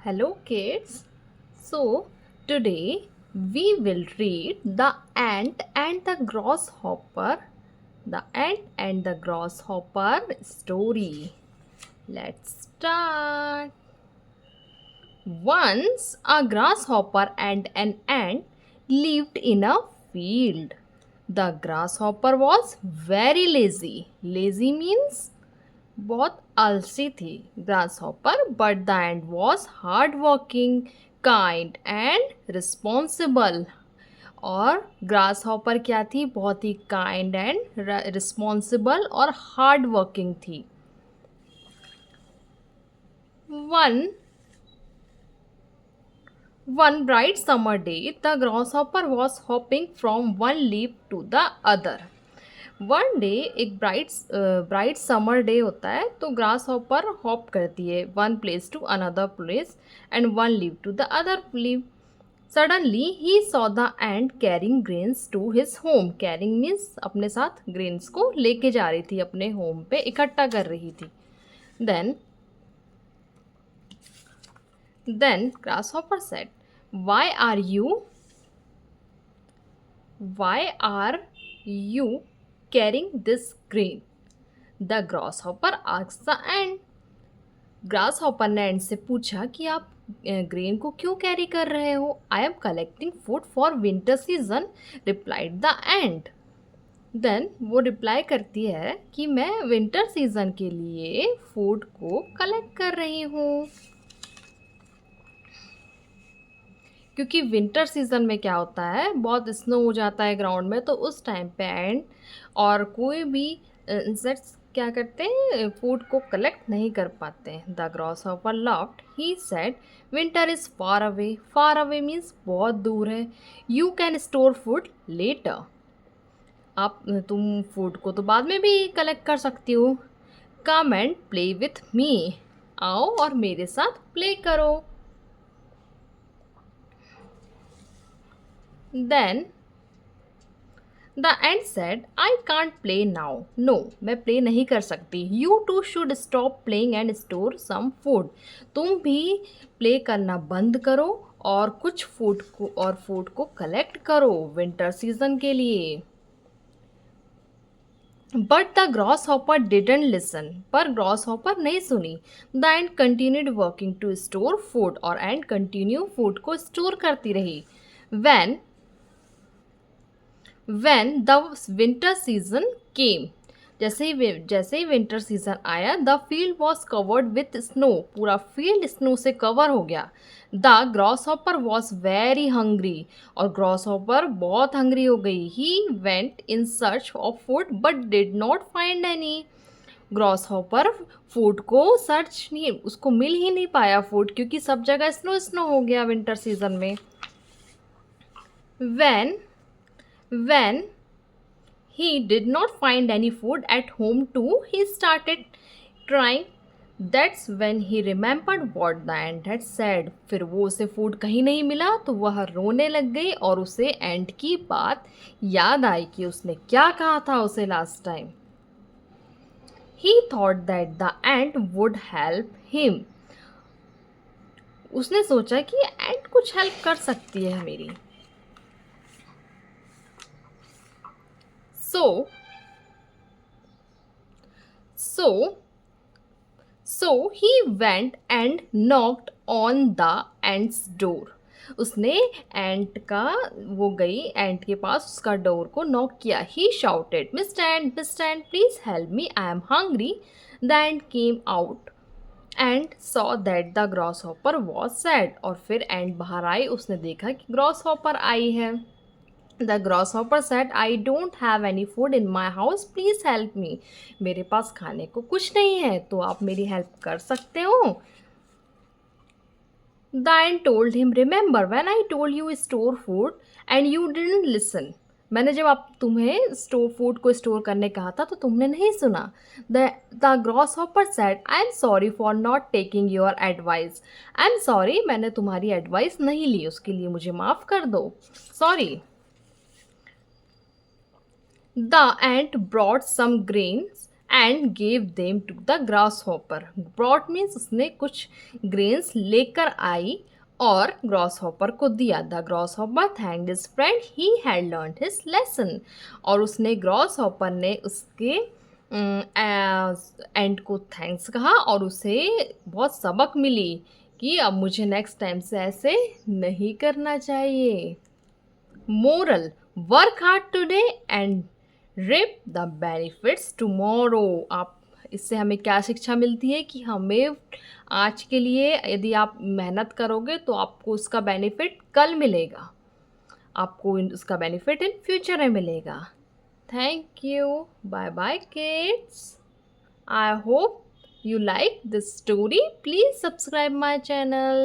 Hello, kids. So, today we will read The Ant and the Grasshopper. The Ant and the Grasshopper story. Let's start. Once a grasshopper and an ant lived in a field. The grasshopper was very lazy. Lazy means बहुत आलसी थी grasshopper but the end was hard working kind and responsible और grasshopper क्या थी बहुत ही kind and responsible और hard working थी one One bright summer day, the grasshopper was hopping from one leaf to the other. One day एक bright summer day होता है तो ग्रास हॉपर हॉप करती है one place to another place and one leave to the other leave suddenly he saw the ant carrying grains to his home carrying means अपने साथ grains को लेके जा रही थी अपने होम पे इकट्ठा कर रही थी then Then Grasshopper said, Why are you carrying this grain? The grasshopper asked the ant. Grasshopper ने एंट से पूछा कि आप ग्रेन को क्यों कैरी कर रहे हो I am collecting food for winter season replied the ant then वो रिप्लाई करती है कि मैं विंटर सीजन के लिए फूड को कलेक्ट कर रही हूँ क्योंकि विंटर सीज़न में क्या होता है बहुत स्नो हो जाता है ग्राउंड में तो उस टाइम पे एंड और कोई भी इंसेक्ट्स क्या करते हैं फूड को कलेक्ट नहीं कर पाते the grasshopper laughed he said winter is far away means बहुत दूर है you can store food later आप तुम फूड को तो बाद में भी कलेक्ट कर सकती हो come and play with me आओ और मेरे साथ प्ले करो Then the ant said, I can't play now. No, मैं प्ले नहीं कर सकती. You too should stop playing and store some food. तुम भी प्ले करना बंद करो और कुछ फूड को कलेक्ट करो विंटर सीजन के लिए but the grasshopper didn't listen पर ग्रॉस हॉपर नहीं सुनी the ant continued working to store food और एंड कंटिन्यू फूड को स्टोर करती रही when the winter season came जैसे ही विंटर सीजन आया the field was covered with snow पूरा फील्ड स्नो से कवर हो गया the grasshopper was very hungry और ग्रॉस हॉपर बहुत हंग्री हो गई he went in search of food but did not find any gross hopper food को search नहीं उसको मिल ही नहीं पाया फूड क्योंकि सब जगह स्नो स्नो हो गया विंटर सीजन में When he did not find any food at home too, he started crying. That's when he remembered what the ant had said. फिर वो उसे फूड कहीं नहीं मिला तो वह रोने लग गई और उसे एंट की बात याद आई कि उसने क्या कहा था उसे last time He thought that the ant would help him. उसने सोचा कि एंट कुछ हेल्प कर सकती है मेरी So he went and knocked on the ant's door. उसने एंट के पास उसका डोर को नॉक किया he shouted mister ant please help me I am hungry the ant came out and saw that the grasshopper was sad और फिर एंट बाहर आई उसने देखा कि ग्रॉस हॉपर आई है The grasshopper said, I don't have any food in my house. Please help me. मेरे पास खाने को कुछ नहीं है तो आप मेरी हेल्प कर सकते हो The ant told him, Remember when I told you store food and you didn't listen. मैंने जब तुम्हें फूड को स्टोर करने कहा था तो तुमने नहीं सुना The grasshopper said, I am sorry for not taking your advice. I am sorry मैंने तुम्हारी एडवाइस नहीं ली उसके लिए मुझे माफ़ कर दो sorry The ant brought some grains and gave them to the grasshopper. Brought means उसने कुछ ग्रेन्स लेकर आई और ग्रॉस हॉपर को दिया। The gross hopper thanked his friend he had learned his lesson. और उसने ग्रॉस हॉपर ने उसके एंड को थैंक्स कहा और उसे बहुत सबक मिली कि अब मुझे नेक्स्ट टाइम से ऐसे नहीं करना चाहिए। Moral, work hard today and reap the benefits tomorrow. आप इससे हमें क्या शिक्षा मिलती है कि हमें आज के लिए यदि आप मेहनत करोगे तो आपको उसका बेनिफिट कल मिलेगा, आपको उसका बेनिफिट इन फ्यूचर में मिलेगा। Thank you, bye bye kids. I hope you like this story. Please subscribe my channel.